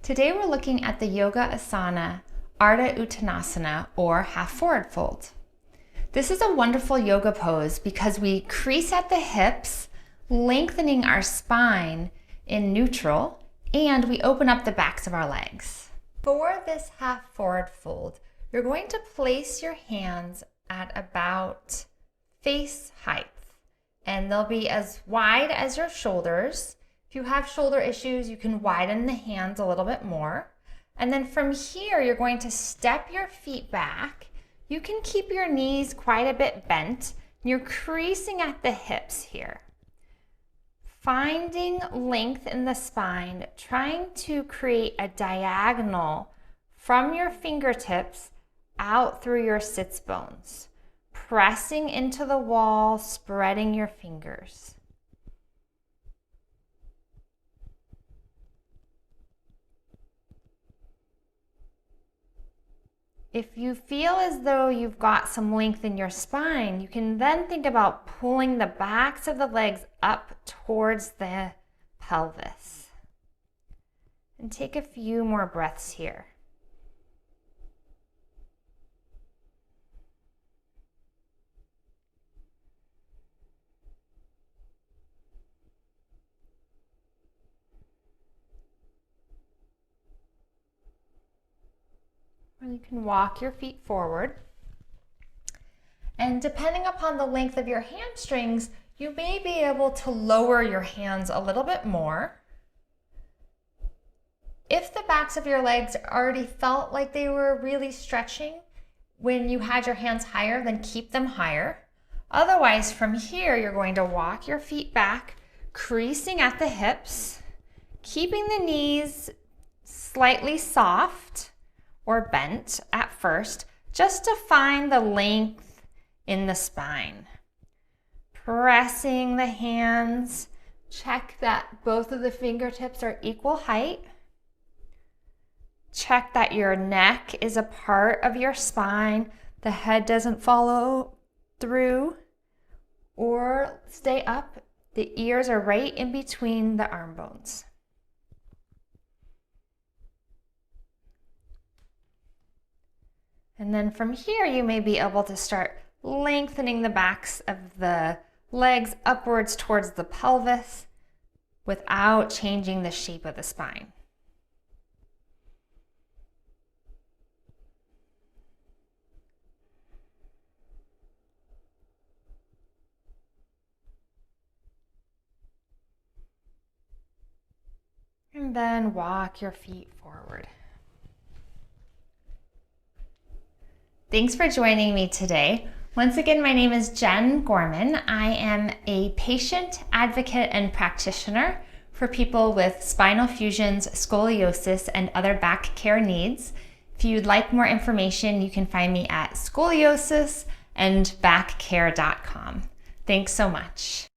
Today we're looking at the yoga asana, Ardha Uttansana, or half forward fold. This is a wonderful yoga pose because we crease at the hips, lengthening our spine in neutral, and we open up the backs of our legs. For this half forward fold, you're going to place your hands at about face height, and they'll be as wide as your shoulders. If you have shoulder issues, you can widen the hands a little bit more. And then from here, you're going to step your feet back. You can keep your knees quite a bit bent. You're creasing at the hips here. Finding length in the spine, trying to create a diagonal from your fingertips out through your sits bones. Pressing into the wall, spreading your fingers. If you feel as though you've got some length in your spine, you can then think about pulling the backs of the legs up towards the pelvis. And take a few more breaths here. You can walk your feet forward. And depending upon the length of your hamstrings, you may be able to lower your hands a little bit more. If the backs of your legs already felt like they were really stretching when you had your hands higher, then keep them higher. Otherwise, from here, you're going to walk your feet back, creasing at the hips, keeping the knees slightly soft or bent at first, just to find the length in the spine. Pressing the hands, check that both of the fingertips are equal height. Check that your neck is a part of your spine, the head doesn't follow through or stay up. The ears are right in between the arm bones. And then from here, you may be able to start lengthening the backs of the legs upwards towards the pelvis without changing the shape of the spine. And then walk your feet forward. Thanks for joining me today. Once again, my name is Jen Gorman. I am a patient, advocate, and practitioner for people with spinal fusions, scoliosis, and other back care needs. If you'd like more information, you can find me at scoliosisandbackcare.com. Thanks so much.